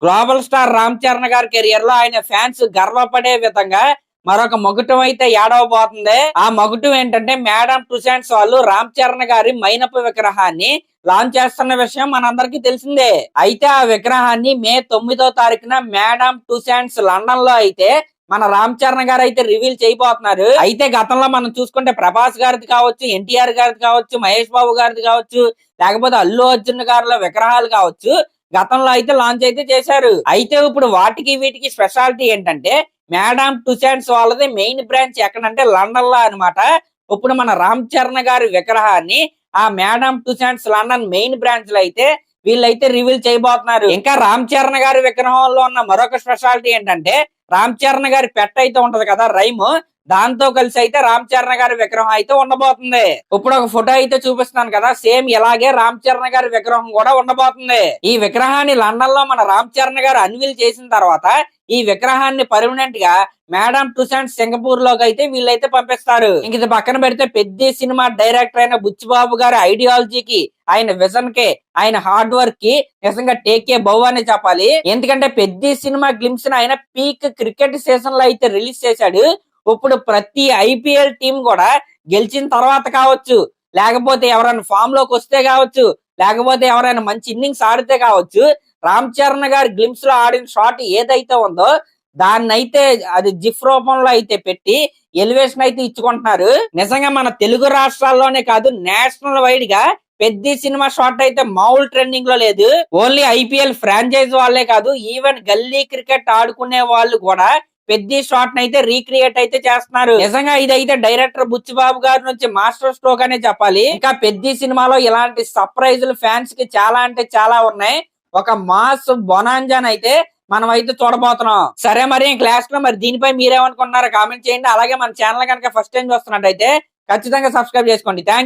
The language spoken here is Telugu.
గ్లోబల్ స్టార్ రామ్ చరణ్ గారి కెరియర్ లో ఆయన ఫ్యాన్స్ గర్వపడే విధంగా మరొక మగుటం అయితే ఏడవబోతుంది. ఆ మగుటం ఏంటంటే మేడం టుసాన్స్ వాళ్ళు రామ్ చరణ్ గారి మైనపు విగ్రహాన్ని లాంచ్ చేస్తున్న విషయం మనందరికీ తెలిసిందే. అయితే ఆ విగ్రహాన్ని మే 9వ తారీఖున మేడం టుసాన్స్ లండన్ లో అయితే మన రామ్ చరణ్ గారు అయితే రివీల్ చేయబోతున్నారు. అయితే గతంలో మనం చూసుకుంటే ప్రభాస్ గారిది కావచ్చు, ఎన్టీఆర్ గారిది కావచ్చు, మహేష్ బాబు గారిది కావచ్చు, లేకపోతే అల్లు అర్జున్ గారిలో విగ్రహాలు కావచ్చు, గతంలో అయితే లాంచ్ అయితే చేశారు. అయితే ఇప్పుడు వాటికి వీటికి స్పెషాలిటీ ఏంటంటే మేడం టుసాన్స్ వాళ్ళది మెయిన్ బ్రాంచ్ ఎక్కడంటే లండన్ లో అనమాట. ఇప్పుడు మన రామ్ చరణ్ గారి విగ్రహాన్ని ఆ మేడం టుసాన్స్ లండన్ మెయిన్ బ్రాంచ్ లో అయితే వీళ్ళైతే రివీల్ చేయబోతున్నారు. ఇంకా రామ్ చరణ్ గారి విగ్రహంలో ఉన్న మరొక స్పెషాలిటీ ఏంటంటే రామ్ చరణ్ గారి పెట్ అయితే ఉంటది కదా రైమ్, దాంతో కలిసి అయితే రామ్ చరణ్ గారి విగ్రహం అయితే ఉండబోతుంది. ఇప్పుడు ఒక ఫోటో అయితే చూపిస్తున్నాను కదా, సేమ్ ఇలాగే రామ్ చరణ్ గారి విగ్రహం కూడా ఉండబోతుంది. ఈ విగ్రహాన్ని లండన్ లో మన రామ్ చరణ్ గారు అన్వీల్ చేసిన తర్వాత ఈ విగ్రహాన్ని పర్మనెంట్ గా మేడం టుసాన్స్ సింగపూర్ లోకి అయితే వీళ్ళైతే పంపిస్తారు. ఇంక ఇది పక్కన పెడితే పెద్ద సినిమా డైరెక్టర్ అయిన బుచ్చిబాబు గారి ఐడియాలజీకి, ఆయన విజన్ కి, ఆయన హార్డ్ వర్క్ కి నిజంగా టేకే బౌ అని చెప్పాలి. ఎందుకంటే పెద్ద సినిమా గ్లిమ్స్ ఆయన పీక్ క్రికెట్ సీజన్ లో అయితే రిలీజ్ చేశాడు. ఇప్పుడు ప్రతి ఐపీఎల్ టీం కూడా గెలిచిన తర్వాత కావచ్చు, లేకపోతే ఎవరైనా ఫామ్ లోకి వస్తే కావచ్చు, లేకపోతే ఎవరైనా మంచి ఇన్నింగ్స్ ఆడితే కావచ్చు, రామ్ చరణ్ గారి గ్లిమ్స్ లో ఆడిన షాట్ ఏదైతే ఉందో దాన్ని అయితే అది జిఫ్ రూపంలో అయితే పెట్టి ఎలివేషన్ అయితే ఇచ్చుకుంటున్నారు. నిజంగా మన తెలుగు రాష్ట్రాల్లోనే కాదు, నేషనల్ వైడ్ గా పెద్ద సినిమా షాట్ అయితే మామూలు ట్రెండింగ్ లో లేదు. ఓన్లీ ఐపీఎల్ ఫ్రాంచైజ్ వాళ్ళే కాదు, ఈవెన్ గల్లీ క్రికెట్ ఆడుకునే వాళ్ళు కూడా పెద్ద షాట్ అయితే రీక్రియేట్ అయితే చేస్తున్నారు. నిజంగా ఇదైతే డైరెక్టర్ బుచ్చిబాబు గారి నుంచి మాస్టర్ స్ట్రోక్ అనే చెప్పాలి. ఇంకా పెద్ద సినిమాలో ఇలాంటి సర్ప్రైజులు ఫ్యాన్స్ కి చాలా అంటే చాలా ఉన్నాయి. ఒక మాస్ బొనాంజాన్ అయితే మనం అయితే చూడబోతున్నాం. సరే, మరి క్లాస్ లో మరి దీనిపై మీరేమనుకుంటున్నారో కామెంట్ చేయండి. అలాగే మన ఛానల్ కనుక ఫస్ట్ టైం చూస్తున్నట్టయితే ఖచ్చితంగా సబ్స్క్రైబ్ చేసుకోండి. Thank you.